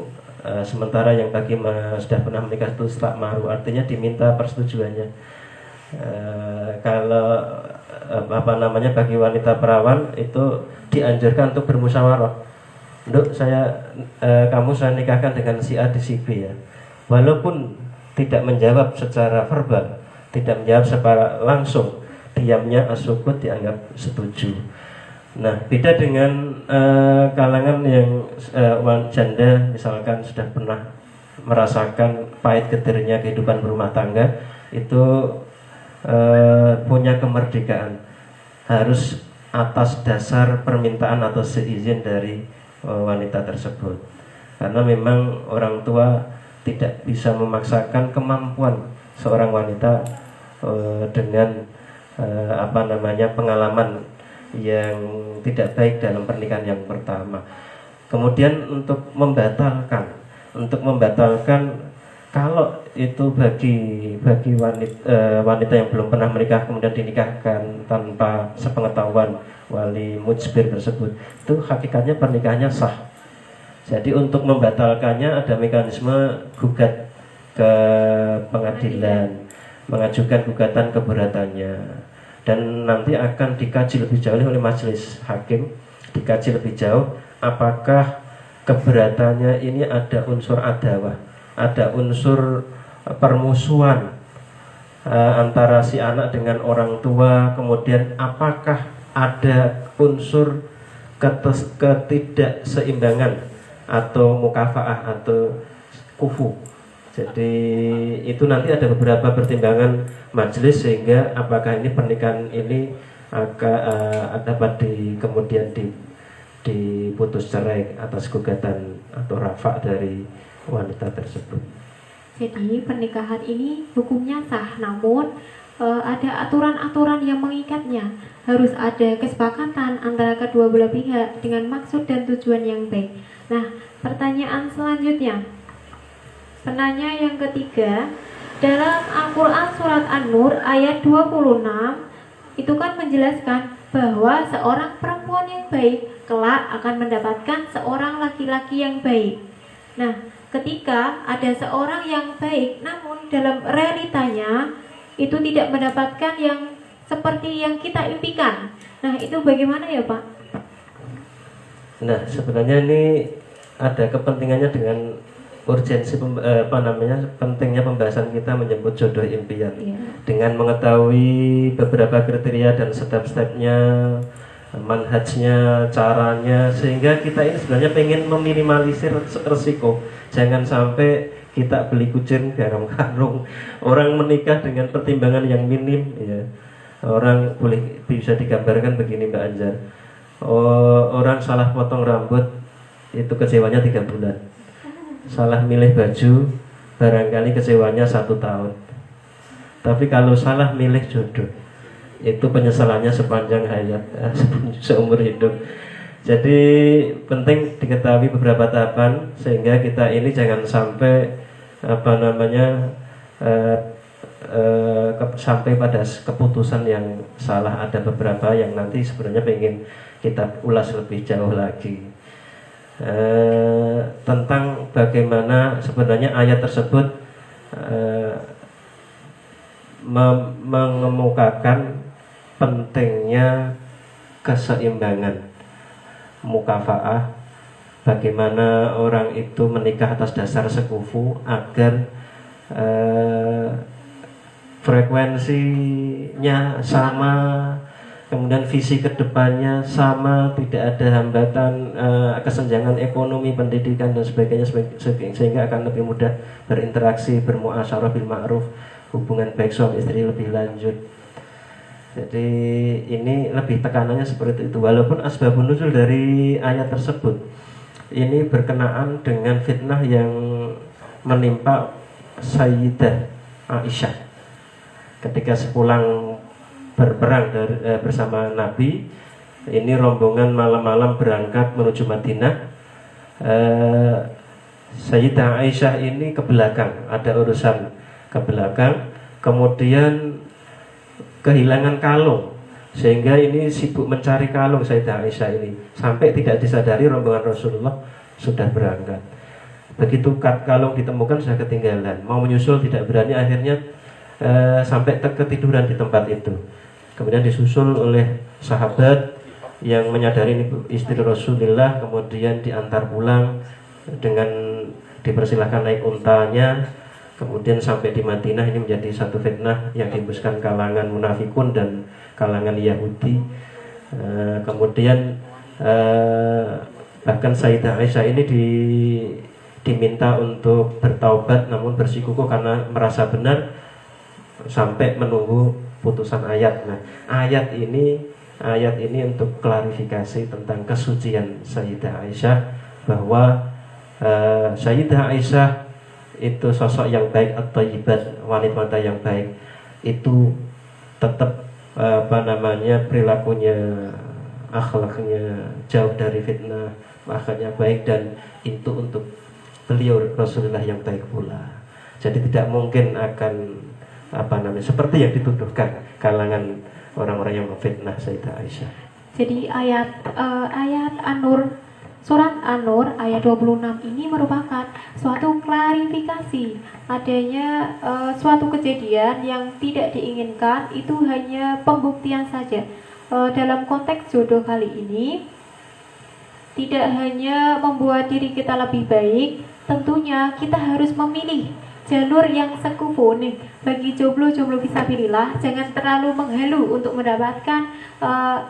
sementara yang bagi sudah pernah menikah tusta'maru, artinya diminta persetujuannya. Kalau bagi wanita perawan itu dianjurkan untuk bermusyawarah. Nduk, kamu saya nikahkan dengan si A di si B ya. Walaupun tidak menjawab secara verbal, tidak menjawab secara langsung, diamnya as-sukut dianggap setuju. Nah, beda dengan kalangan yang janda misalkan sudah pernah merasakan pahit getirnya kehidupan berumah tangga, itu punya kemerdekaan, harus atas dasar permintaan atau seizin dari wanita tersebut, karena memang orang tua tidak bisa memaksakan kemampuan seorang wanita dengan pengalaman yang tidak baik dalam pernikahan yang pertama. Kemudian untuk membatalkan kalau itu bagi wanita yang belum pernah menikah kemudian dinikahkan tanpa sepengetahuan wali mujbir tersebut, itu hakikatnya pernikahannya sah. Jadi untuk membatalkannya ada mekanisme gugat ke pengadilan, mengajukan gugatan keberatannya, dan nanti akan dikaji lebih jauh oleh majelis hakim, dikaji lebih jauh apakah keberatannya ini ada unsur adawah, ada unsur permusuhan antara si anak dengan orang tua, kemudian apakah ada unsur ketidakseimbangan atau mukafaah atau kufu, Jadi itu nanti ada beberapa pertimbangan majelis sehingga apakah ini pernikahan ini dapat kemudian diputus cerai atas gugatan atau rafa dari wanita tersebut. Jadi pernikahan ini hukumnya sah, namun ada aturan-aturan yang mengikatnya. Harus ada kesepakatan antara kedua belah pihak dengan maksud dan tujuan yang baik. Nah, pertanyaan selanjutnya. Penanya yang ketiga, dalam Al-Quran Surat An-Nur ayat 26 itu kan menjelaskan bahwa seorang perempuan yang baik kelak akan mendapatkan seorang laki-laki yang baik. Nah, ketika ada seorang yang baik namun dalam realitanya itu tidak mendapatkan yang seperti yang kita impikan. Nah, itu bagaimana ya Pak? Nah, sebenarnya ini ada kepentingannya dengan urgensi pentingnya pembahasan kita menyebut jodoh impian. Dengan mengetahui beberapa kriteria dan step-stepnya, manhajnya, caranya, sehingga kita ini sebenarnya pengen meminimalisir resiko. Jangan sampai kita beli kucing garong karung. Orang menikah dengan pertimbangan yang minim, ya. Orang bisa digambarkan begini Mbak Anjar. Orang salah potong rambut itu kecewanya 3 bulan. Salah milih baju barangkali kecewanya 1 tahun. Tapi kalau salah milih jodoh itu penyesalannya sepanjang hayat, seumur hidup. Jadi penting diketahui beberapa tahapan sehingga kita ini jangan sampai sampai pada keputusan yang salah. Ada beberapa yang nanti sebenarnya pengen kita ulas lebih jauh lagi. Tentang bagaimana sebenarnya ayat tersebut mengemukakan pentingnya keseimbangan mukafaah, bagaimana orang itu menikah atas dasar sekufu agar frekuensinya sama, kemudian visi kedepannya sama, tidak ada hambatan kesenjangan ekonomi, pendidikan dan sebagainya, sehingga akan lebih mudah berinteraksi, bermuasyarah bil ma'ruf, hubungan baik suami istri lebih lanjut. Jadi ini lebih tekanannya seperti itu. Walaupun asbabun nuzul dari ayat tersebut ini berkenaan dengan fitnah yang menimpa Sayyidah Aisyah ketika sepulang berperang bersama Nabi. Ini rombongan malam-malam berangkat menuju Madinah. Sayyidah Aisyah ini ke belakang, ada urusan ke belakang, kemudian kehilangan kalung, sehingga ini sibuk mencari kalung Sayyidah Aisyah ini, sampai tidak disadari rombongan Rasulullah sudah berangkat. Begitu kalung ditemukan sudah ketinggalan, mau menyusul tidak berani, akhirnya sampai ketiduran di tempat itu. Kemudian disusul oleh sahabat yang menyadari ini istri Rasulullah, kemudian diantar pulang dengan dipersilahkan naik untanya. Kemudian sampai di Madinah, ini menjadi satu fitnah yang dihembuskan kalangan munafikun dan kalangan Yahudi. Kemudian bahkan Sayyidah Aisyah ini diminta untuk bertaubat, namun bersikukuh karena merasa benar, sampai menunggu putusan ayat. Nah, ayat ini untuk klarifikasi tentang kesucian Sayyidah Aisyah, bahwa Sayyidah Aisyah itu sosok yang baik, at-thayyibat, wanita yang baik, itu tetap perilakunya, akhlaknya jauh dari fitnah, makanya baik, dan itu untuk beliau Rasulullah yang baik pula. Jadi tidak mungkin akan seperti yang dituduhkan kalangan orang-orang yang memfitnah Sayyidah Aisyah. Jadi ayat An-Nur, Surat An-Nur ayat 26 ini merupakan suatu klarifikasi adanya suatu kejadian yang tidak diinginkan, itu hanya pembuktian saja. Dalam konteks jodoh kali ini tidak hanya membuat diri kita lebih baik, tentunya kita harus memilih jalur yang sekufu nih bagi jomblo-jomblo fisabilillah, jangan terlalu menghalu untuk mendapatkan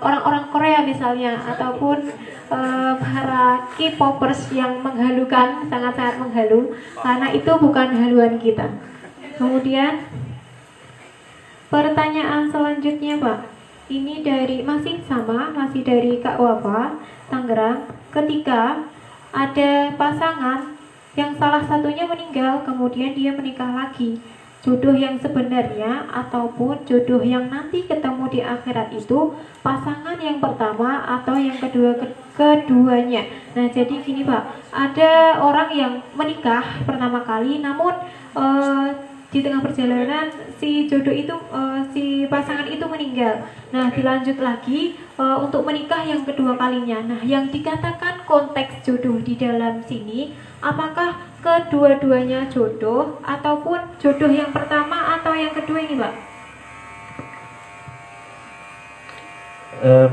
orang-orang Korea misalnya, ataupun para K-popers yang menghalukan, sangat-sangat menghalu, karena itu bukan haluan kita. Kemudian pertanyaan selanjutnya Pak, ini masih dari Kak Wafa, Tangerang. Ketika ada pasangan yang salah satunya meninggal, kemudian dia menikah lagi, jodoh yang sebenarnya ataupun jodoh yang nanti ketemu di akhirat itu pasangan yang pertama atau yang keduanya. Nah jadi gini Pak, ada orang yang menikah pertama kali, namun di tengah perjalanan si pasangan itu meninggal. Nah dilanjut lagi untuk menikah yang kedua kalinya. Nah yang dikatakan konteks jodoh di dalam sini, apakah kedua-duanya jodoh ataupun jodoh yang pertama atau yang kedua ini Pak?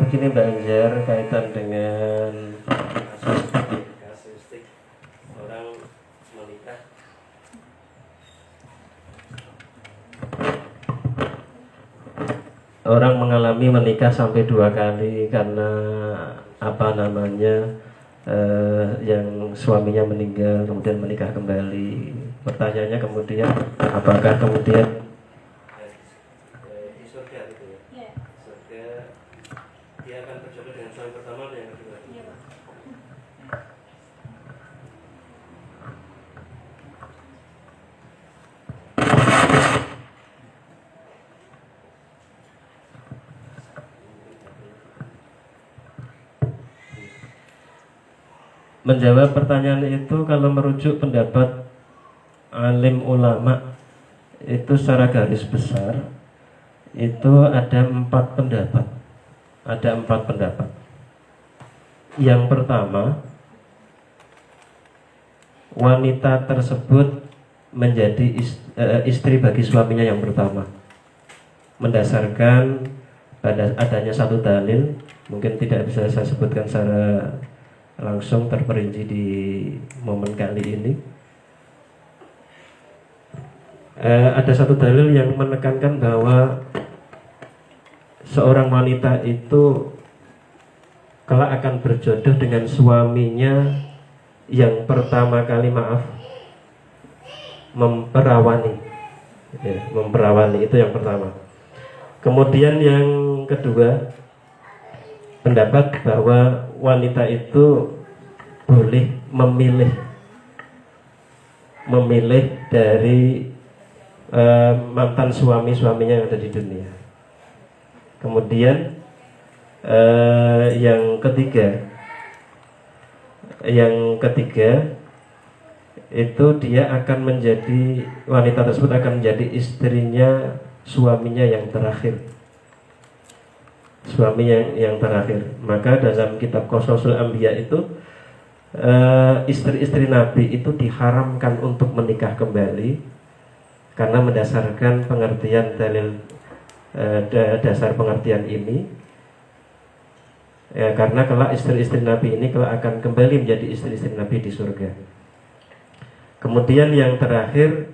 Begini Mbak Anjar, kaitan dengan kasusistik orang menikah. Orang mengalami menikah sampai 2 kali karena yang suaminya meninggal kemudian menikah kembali. Pertanyaannya kemudian apakah kemudian di surga itu ya? Surga dia akan berjodoh dengan suami pertama atau yang kedua? Iya, Pak. Menjawab pertanyaan itu, kalau merujuk pendapat alim ulama itu secara garis besar itu ada 4 pendapat. Ada 4 pendapat. Yang pertama, wanita tersebut menjadi istri bagi suaminya yang pertama, mendasarkan pada adanya satu dalil, mungkin tidak bisa saya sebutkan secara langsung terperinci di momen kali ini. Ada satu dalil yang menekankan bahwa seorang wanita itu kelak akan berjodoh dengan suaminya yang pertama kali memperawani, memperawani itu yang pertama. Kemudian yang kedua, pendapat bahwa wanita itu boleh memilih dari mantan suaminya yang ada di dunia. Kemudian yang ketiga itu dia akan menjadi, wanita tersebut akan menjadi istrinya suaminya yang terakhir. Suami yang terakhir. Maka dalam kitab Qasasul Anbiya itu istri-istri Nabi itu diharamkan untuk menikah kembali karena mendasarkan pengertian dalil dasar pengertian ini, karena kelak istri-istri Nabi ini kelak akan kembali menjadi istri-istri Nabi di surga. Kemudian yang terakhir,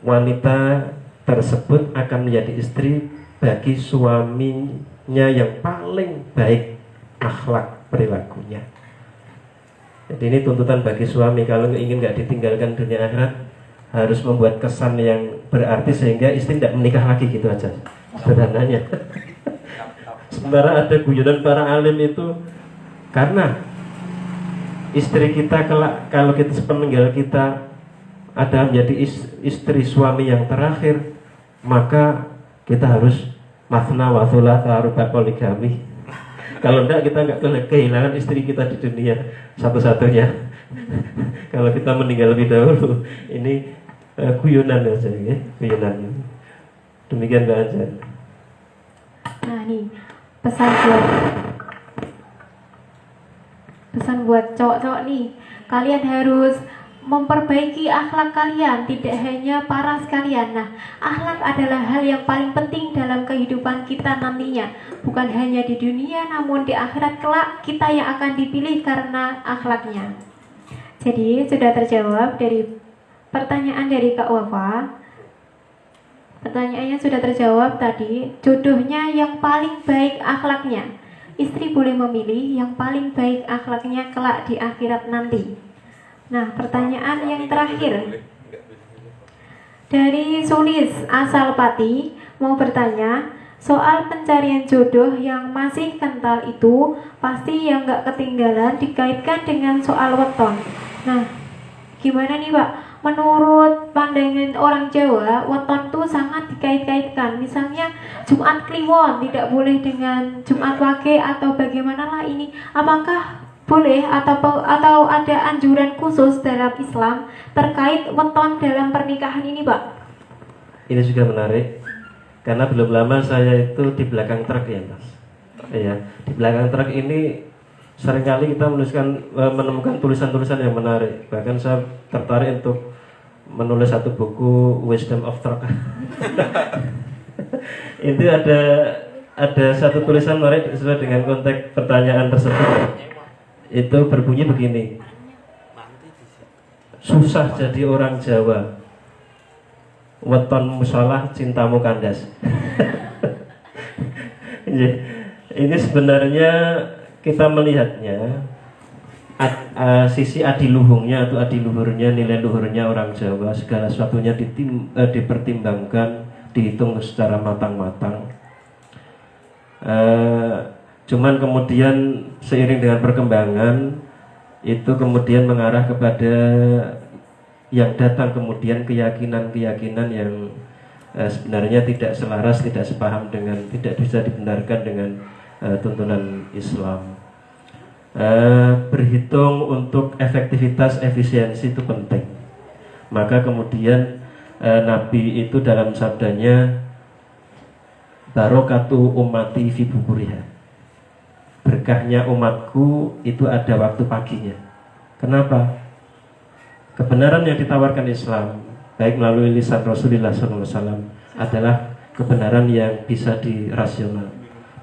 wanita tersebut akan menjadi istri bagi suaminya yang paling baik akhlak perilakunya. Jadi ini tuntutan bagi suami, kalau ingin nggak ditinggalkan dunia akhirat harus membuat kesan yang berarti sehingga istri tidak menikah lagi, gitu aja sederhananya. Sementara ada guyonan para alim itu, karena istri kita kelak, kalau kita sepeninggal kita ada menjadi istri suami yang terakhir, maka kita harus masna wa thulatha ruba poligami. Kalau enggak, kita enggak kehilangan istri kita di dunia satu-satunya. Kalau kita meninggal lebih dahulu. Ini guyonan aja ya, guyonan. Demikian Mbak Anjan. Nah nih, pesan buat cowok-cowok nih, kalian harus memperbaiki akhlak kalian, tidak hanya paras kalian. Nah, akhlak adalah hal yang paling penting dalam kehidupan kita nantinya, bukan hanya di dunia, namun di akhirat kelak kita yang akan dipilih karena akhlaknya. Jadi sudah terjawab dari pertanyaan dari Kak Wafa. Pertanyaannya sudah terjawab tadi. Jodohnya yang paling baik akhlaknya. Istri boleh memilih yang paling baik akhlaknya kelak di akhirat nanti. Nah, pertanyaan yang terakhir dari Sulis asal Pati mau bertanya, soal pencarian jodoh yang masih kental itu pasti yang gak ketinggalan dikaitkan dengan soal weton. Nah, gimana nih Pak? Menurut pandangan orang Jawa, weton itu sangat dikait-kaitkan. Misalnya Jumat Kliwon tidak boleh dengan Jumat Wage atau bagaimanalah ini. Apakah boleh atau ada anjuran khusus dalam Islam terkait weton dalam pernikahan ini, Pak? Ini juga menarik karena belum lama saya itu di belakang truk ya, Mas. Ya, di belakang truk ini seringkali kita menemukan tulisan-tulisan yang menarik. Bahkan saya tertarik untuk menulis satu buku Wisdom of Truck. Itu ada satu tulisan menarik sesuai dengan konteks pertanyaan tersebut. Itu berbunyi begini: susah jadi orang Jawa, weton musalah cintamu kandas. Ini sebenarnya kita melihatnya sisi adiluhungnya atau adiluhurnya, nilai luhurnya orang Jawa, segala sesuatunya dipertimbangkan, dihitung secara matang-matang. Cuman kemudian seiring dengan perkembangan itu kemudian mengarah kepada yang datang kemudian keyakinan-keyakinan yang sebenarnya tidak selaras, tidak sepaham dengan, tidak bisa dibenarkan dengan tuntunan Islam. Berhitung untuk efektivitas, efisiensi itu penting. Maka kemudian Nabi itu dalam sabdanya, barokatu ummati fi bukuriha, berkahnya umatku itu ada waktu paginya. Kenapa? Kebenaran yang ditawarkan Islam, baik melalui lisan Rasulullah SAW, adalah kebenaran yang bisa dirasional,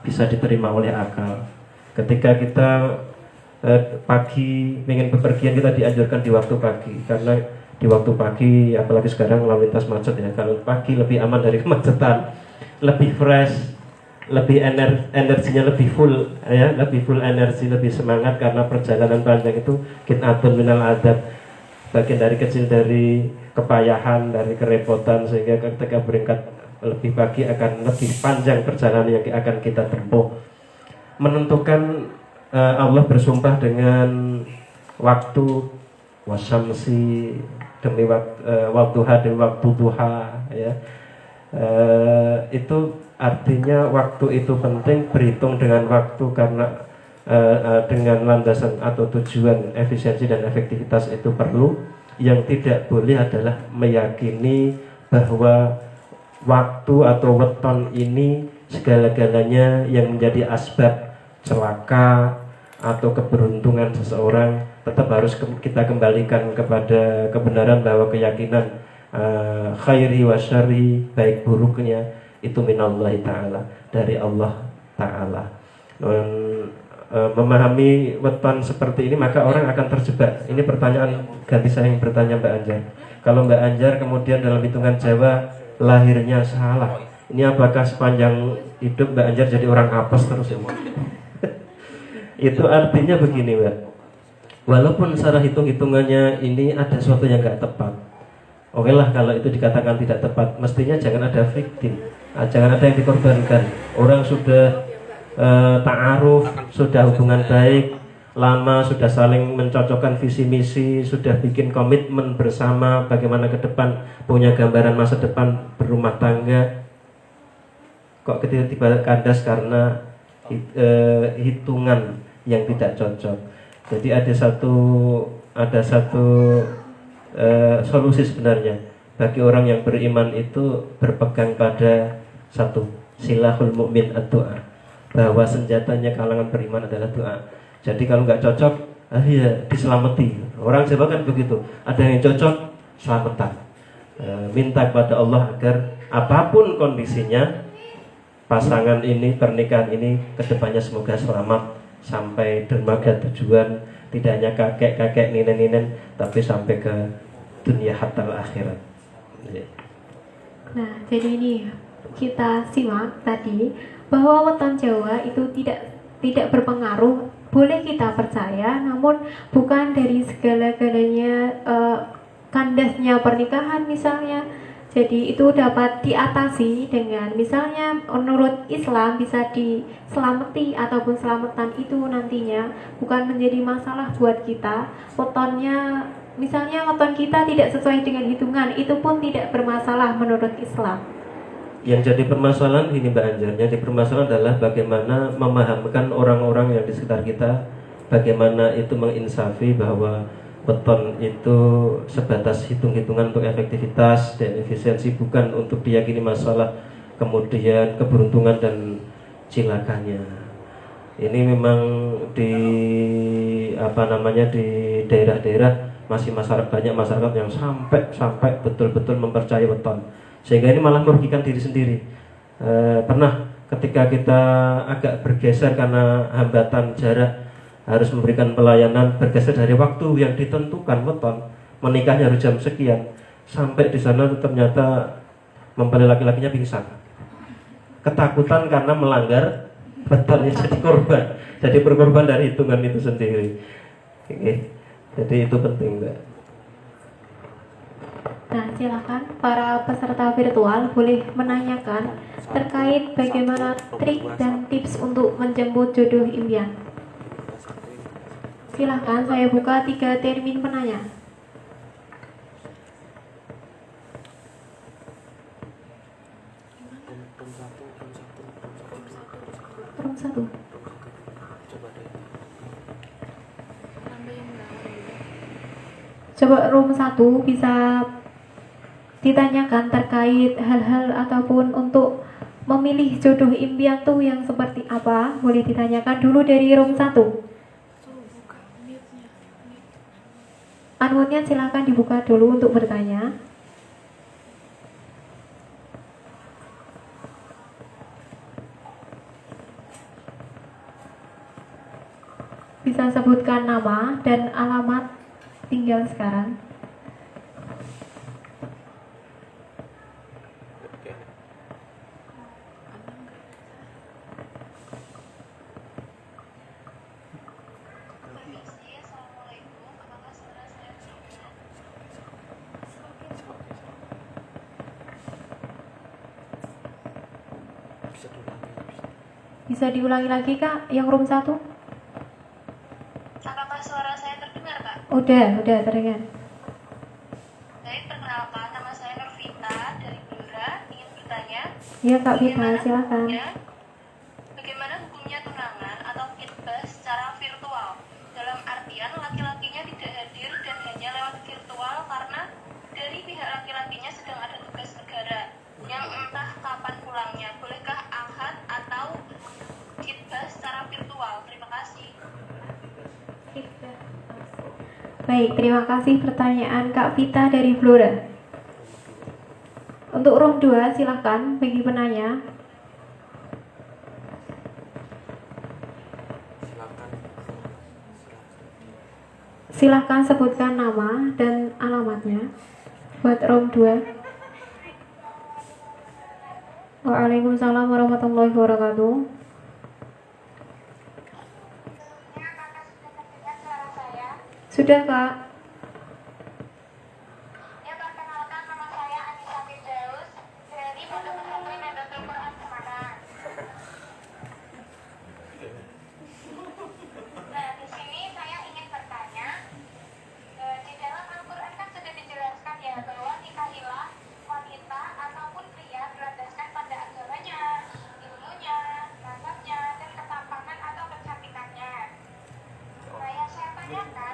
bisa diterima oleh akal. Ketika kita pagi ingin bepergian, kita dianjurkan di waktu pagi, karena di waktu pagi, apalagi sekarang lalu lintas macet ya, kalau pagi lebih aman dari kemacetan, lebih fresh, lebih energinya lebih full ya, lebih full energi, lebih semangat, karena perjalanan panjang itu qit'atun minal adab, bagian dari kecil dari kepayahan, dari kerepotan, sehingga ketika berangkat lebih pagi akan lebih panjang perjalanan yang akan kita tempuh. Menentukan Allah bersumpah dengan waktu, wasyamsi demi waktuha demi waktu duha ya. Itu artinya waktu itu penting, berhitung dengan waktu, karena dengan landasan atau tujuan efisiensi dan efektivitas itu perlu. Yang tidak boleh adalah meyakini bahwa waktu atau weton ini segala-galanya yang menjadi asbab celaka atau keberuntungan seseorang. Tetap harus kita kembalikan kepada kebenaran bahwa keyakinan khairi wa syarri, baik buruknya itu minallahi ta'ala, dari Allah ta'ala. Memahami weton seperti ini maka orang akan terjebak. Ini pertanyaan ganti saya yang bertanya Mbak Anjar. Kalau Mbak Anjar kemudian dalam hitungan Jawa lahirnya salah, ini apakah sepanjang hidup Mbak Anjar jadi orang apes terus ya? Itu artinya begini Mbak, walaupun secara hitung-hitungannya ini ada sesuatu yang gak tepat, oke lah kalau itu dikatakan tidak tepat, mestinya jangan ada victim, jangan ada yang dikorbankan. Orang sudah ta'aruf, sudah hubungan baik lama, sudah saling mencocokkan visi misi, sudah bikin komitmen bersama bagaimana ke depan, punya gambaran masa depan berumah tangga, kok tiba-tiba kandas karena hitungan yang tidak cocok. Jadi ada satu solusi sebenarnya bagi orang yang beriman itu berpegang pada satu silahul mu'min ad-du'a, bahwa senjatanya kalangan beriman adalah doa. Jadi kalau nggak cocok, ya diselamati. Orang Jawa kan begitu, ada yang cocok, selamatan. Minta kepada Allah agar apapun kondisinya, pasangan ini, pernikahan ini kedepannya semoga selamat sampai dermaga tujuan, tidak hanya kakek-kakek, ninen-ninen, tapi sampai ke dunya hatta akhirat. Ya. Nah, jadi ini kita simak tadi bahwa weton Jawa itu tidak berpengaruh. Boleh kita percaya, namun bukan dari segala-galanya kandasnya pernikahan misalnya. Jadi itu dapat diatasi dengan misalnya menurut Islam bisa diselamati ataupun selamatan itu nantinya bukan menjadi masalah buat kita. Wetonnya misalnya weton kita tidak sesuai dengan hitungan, itu pun tidak bermasalah menurut Islam. Yang jadi permasalahan ini Mbak Anjar, yang jadi permasalahan adalah bagaimana memahamkan orang-orang yang di sekitar kita, bagaimana itu menginsafi bahwa weton itu sebatas hitung-hitungan untuk efektivitas dan efisiensi, bukan untuk diyakini masalah kemudian keberuntungan dan cilakanya. Ini memang di di daerah-daerah masih banyak masyarakat yang sampai betul-betul mempercayai weton, sehingga ini malah merugikan diri sendiri. Pernah ketika kita agak bergeser karena hambatan jarak, harus memberikan pelayanan, bergeser dari waktu yang ditentukan weton, menikahnya harus jam sekian, sampai di sana ternyata mempelai laki-lakinya pingsan, ketakutan karena melanggar wetonnya, jadi berkorban dari hitungan itu sendiri. Oke. Jadi itu penting, Mbak. Nah, silakan para peserta virtual boleh menanyakan terkait bagaimana trik dan tips untuk menjemput jodoh impian. Silakan, saya buka 3 termin penanya. Room 1. Nambah yang berapa dulu? Coba room 1 bisa ditanyakan terkait hal-hal ataupun untuk memilih jodoh impian tuh yang seperti apa. Boleh ditanyakan dulu dari room 1. Tuh buka mute-nya. Unmute-nya silakan dibuka dulu untuk bertanya. Bisa sebutkan nama dan alamat tinggal sekarang. Bisa diulangi lagi Kak, yang room 1? Apakah suara saya terdengar, Kak? Udah terdengar. Baik, perkenalkan, nama saya Nurvita dari Blora. Ingin bertanya, Iya Kak Vita, silakan. bagaimana hukumnya tunangan atau khitbah secara virtual? Dalam artian laki-lakinya tidak hadir dan hanya lewat virtual karena dari pihak laki-lakinya sedang ada tugas negara yang entah kapan pulangnya. Bolehkah akad atau khitbah secara virtual? Terima kasih. Baik, terima kasih pertanyaan Kak Vita dari Blora. Untuk room 2 silakan bagi penanya. Silakan sebutkan nama dan alamatnya buat room 2. Waalaikumsalam warahmatullahi wabarakatuh. Sudah Kak. Ya, perkenalkan, nama saya Anissa Firdaus dari Pondok Pesantren Nahdlatul Quran Semarang. Nah, di sini saya ingin bertanya, di dalam Al-Quran kan sudah dijelaskan ya bahwa nikahilah wanita ataupun pria berlandaskan pada agamanya, ilmunya, nasabnya, dan ketampangan atau kecantikannya. Nah, yang saya tanyakan,